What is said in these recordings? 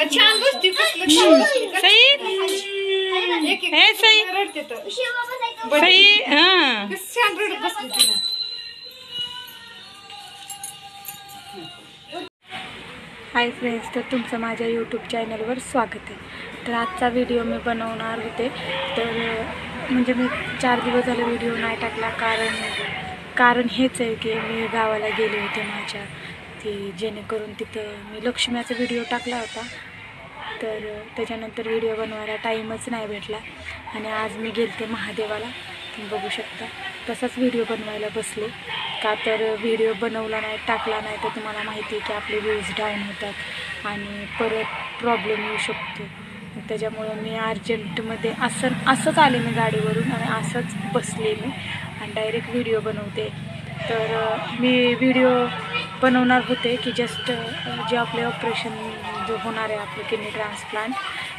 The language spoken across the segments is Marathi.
छान बसती सई हे सई सई हां छान रडत बसली तिला. हाय फ्रेंड्स, तर तुमचं माझ्या यूट्यूब चॅनलवर स्वागत आहे. तर आजचा व्हिडिओ मी बनवणार होते, तर म्हणजे मी 4 दिवस झाले व्हिडिओ नाही टाकला. कारण हेच आहे की मी गावाला गेले होते माझ्या, की जेणेकरून तिथं मी लक्ष्म्याचा व्हिडिओ टाकला होता. तर त्याच्यानंतर व्हिडिओ बनवायला टाईमच नाही भेटला आणि आज मी गेलते महादेवाला, तुम्ही बघू शकता. तसाच व्हिडिओ बनवायला बसले का तर व्हिडिओ बनवला नाही, टाकला नाही तर तुम्हाला माहिती आहे की आपले व्ह्यूज डाऊन होतात आणि परत प्रॉब्लेम येऊ शकतो. त्याच्यामुळं मी अर्जंटमध्ये असंच आले मी गाडीवरून आणि असंच बसले मी आणि डायरेक्ट व्हिडिओ बनवते. तर मी व्हिडिओ बनवणार होते की जस्ट जे आपले ऑपरेशन जो होणार आहे आपलं किडनी ट्रान्सप्लांट,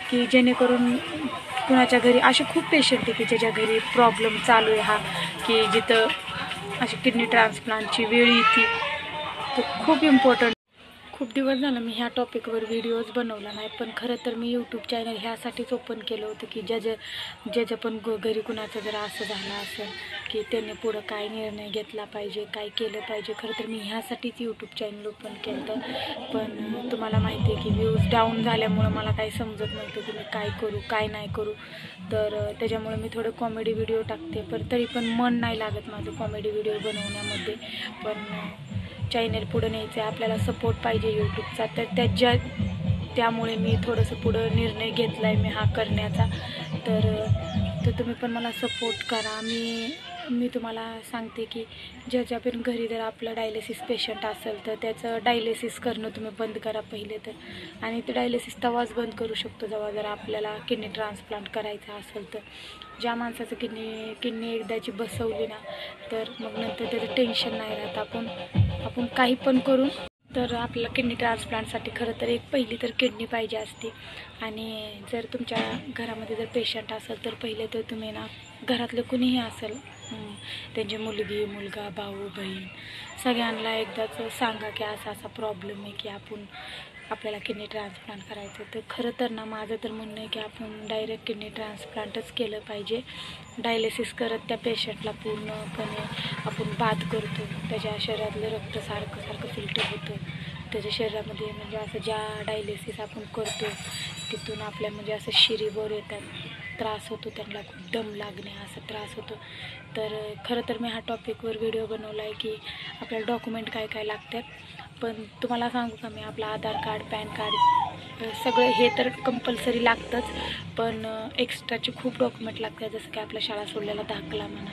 की जेणेकरून कुणाच्या घरी असे खूप पेशंट आहे की ज्याच्या घरी प्रॉब्लेम चालू आहे हा, की जिथं अशी किडनी ट्रान्सप्लांटची वेळ येते. तर खूप इम्पॉर्टंट. खूप दिवस झालं मी ह्या टॉपिकवर व्हिडिओज बनवला नाही, पण खरं तर मी यूट्यूब चॅनल ह्यासाठीच ओपन केलं होतं की ज्याच्या पण घरी कुणाचं जर असं झालं असेल की त्याने पुढं काय निर्णय घेतला पाहिजे, काय केलं पाहिजे. खरं तर मी ह्यासाठीच यूट्यूब चॅनल ओपन केलं होतं. पण तुम्हाला माहिती आहे की व्ह्यूज डाऊन झाल्यामुळं मला काही समजत नव्हतं की मी काय करू काय नाही करू. तर त्याच्यामुळे मी थोडं कॉमेडी व्हिडिओ टाकते, पण तरी पण मन नाही लागत माझं कॉमेडी व्हिडिओ बनवण्यामध्ये. पण चॅनल पुढं न्यायचं आहे, आपल्याला सपोर्ट पाहिजे यूट्यूबचा. तर त्यामुळे मी थोडंसं पुढं निर्णय घेतला आहे मी हा करण्याचा. तर तुम्ही पण मला सपोर्ट करा. मी तुम्हाला सांगते की ज्याच्या पण घरी जर आपलं डायलिसिस पेशंट असेल तर त्याचं डायलिसिस करणं तुम्ही बंद करा पहिले तर. आणि ते डायलिसिस तेव्हाच बंद करू शकतो जेव्हा जर आपल्याला किडनी ट्रान्सप्लांट करायचं असेल तर. ज्या माणसाचं किडनी एकदाची बसवली ना, तर मग नंतर त्याचं टेन्शन नाही राहत. आपण काही पण करून. तर आपल्याला किडनी ट्रान्सप्लांटसाठी खरं तर पहिली तर किडनी पाहिजे असते. आणि जर तुमच्या घरामध्ये जर पेशंट असेल तर पहिले तर तुम्ही ना घरातलं कुणीही असेल, त्यांची मुलगी मुलगा भाऊ बहीण सगळ्यांना एकदाच सांगा की असा प्रॉब्लेम आहे की आपल्याला किडनी ट्रान्सप्लांट करायचं. तर खरं तर ना माझं तर म्हणणं आहे की आपण डायरेक्ट किडनी ट्रान्सप्लांटच केलं पाहिजे. डायलिसिस करत त्या पेशंटला पूर्णपणे आपण बाद करतो. त्याच्या शरीरातलं रक्त सारखं फिल्टर होतं त्याच्या शरीरामध्ये. म्हणजे असं ज्या डायलिसिस आपण करतो तिथून आपल्या म्हणजे असं शिरीवर येतात, त्रास होतो त्यांना, खूप दम लागणे असा त्रास होतो. तर खरं तर मी ह्या टॉपिकवर व्हिडिओ बनवला आहे की आपल्याला डॉक्युमेंट काय लागतात. पण तुम्हाला सांगू का मी, आपलं आधार कार्ड पॅन कार्ड सगळं हे तर कंपल्सरी लागतंच, पण एक्स्ट्राचे खूप डॉक्युमेंट लागतात. जसं की आपल्या शाळा सोडलेला दाखला म्हणा,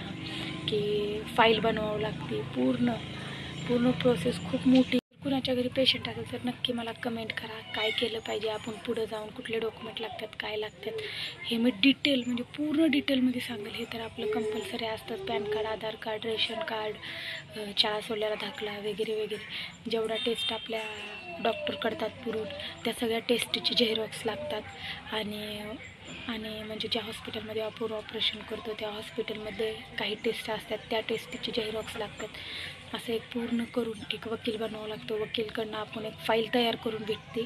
की फाईल बनवावं लागते. पूर्ण प्रोसेस खूप मोठी. कुणाच्या घरी पेशंट असेल तर नक्की मला कमेंट करा काय केलं पाहिजे, आपण पुढं जाऊन कुठले डॉक्युमेंट लागतात काय लागतात हे मी म्हणजे पूर्ण डिटेलमध्ये सांगेल. हे तर आपलं कंपल्सरी असतं, पॅन कार्ड आधार कार्ड रेशन कार्ड शाळा सोडलेला दाखला वगैरे वगैरे. जेवढा टेस्ट आपल्या डॉक्टर करतात पुरून त्या सगळ्या टेस्टचे झेरॉक्स लागतात. आणि म्हणजे ज्या हॉस्पिटलमध्ये आपण ऑपरेशन करतो त्या हॉस्पिटलमध्ये काही टेस्ट असतात, त्या टेस्टचे झेरॉक्स लागतात. असं एक पूर्ण करून एक वकील बनवावं लागतो. वकीलकडनं आपण एक फाईल तयार करून भेटते.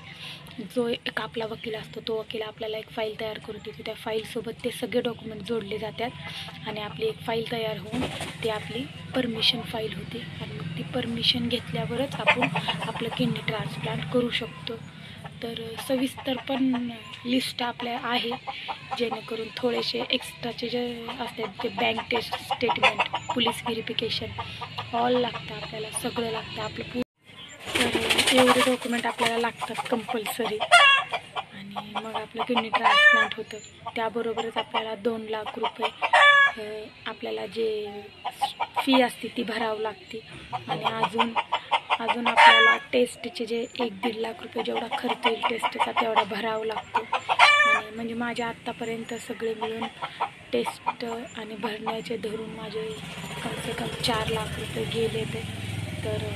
जो एक आपला वकील असतो तो वकील आपल्याला एक फाईल तयार करून देतो. त्या फाईलसोबत ते सगळे डॉक्युमेंट जोडले जातात आणि आपली एक फाईल तयार होऊन ती आपली परमिशन फाईल होती. आणि मग ती परमिशन घेतल्यावरच आपण आपलं किडनी ट्रान्सप्लांट करू शकतो. तर सविस्तर पण लिस्ट आपल्या आहे, जेणेकरून थोडेसे एक्स्ट्राचे जे असतात ते bank test statement police verification all लागतं आपल्याला, सगळं लागतं आपलं तर एवढे डॉक्युमेंट आपल्याला लागतात कंपल्सरी. आणि मग आपलं किडनी ट्रान्सप्लांट होतं. त्याबरोबरच आपल्याला 2 लाख रुपये आपल्याला जे फी असते ती भरावं लागते. आणि अजून आपल्याला टेस्टचे जे 1-1.5 लाख रुपये जेवढा खर्च येईल टेस्टचा तेवढा भरावा लागतो. आणि म्हणजे माझ्या आत्तापर्यंत सगळे मिळून टेस्ट आणि भरण्याचे धरून माझे कमसे कम 4 लाख रुपये गेले ते. तर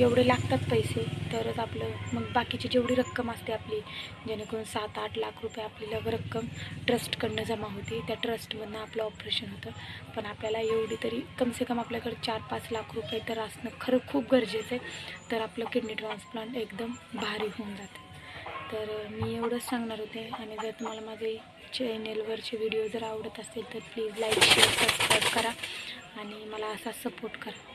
एवढे लागतात पैसे तरच आपलं मग बाकीची जेवढी रक्कम असते आपली, जेणेकरून 7-8 लाख रुपये आपली रक्कम ट्रस्टकडनं जमा होते. त्या ट्रस्टमधनं आपलं ऑपरेशन होतं. पण आपल्याला एवढी तरी कमसे कम आपल्याकडे 4-5 लाख रुपये तर असणं खरं खूप गरजेचं आहे. तर आपलं किडनी ट्रान्सप्लांट एकदम भारी होऊन जातं. तर मी एवढंच सांगणार होते. आणि जर तुम्हाला माझे चॅनेलवरचे व्हिडिओ जर आवडत असेल तर प्लीज लाईक शेअर सबस्क्राईब करा आणि मला असा सपोर्ट करा.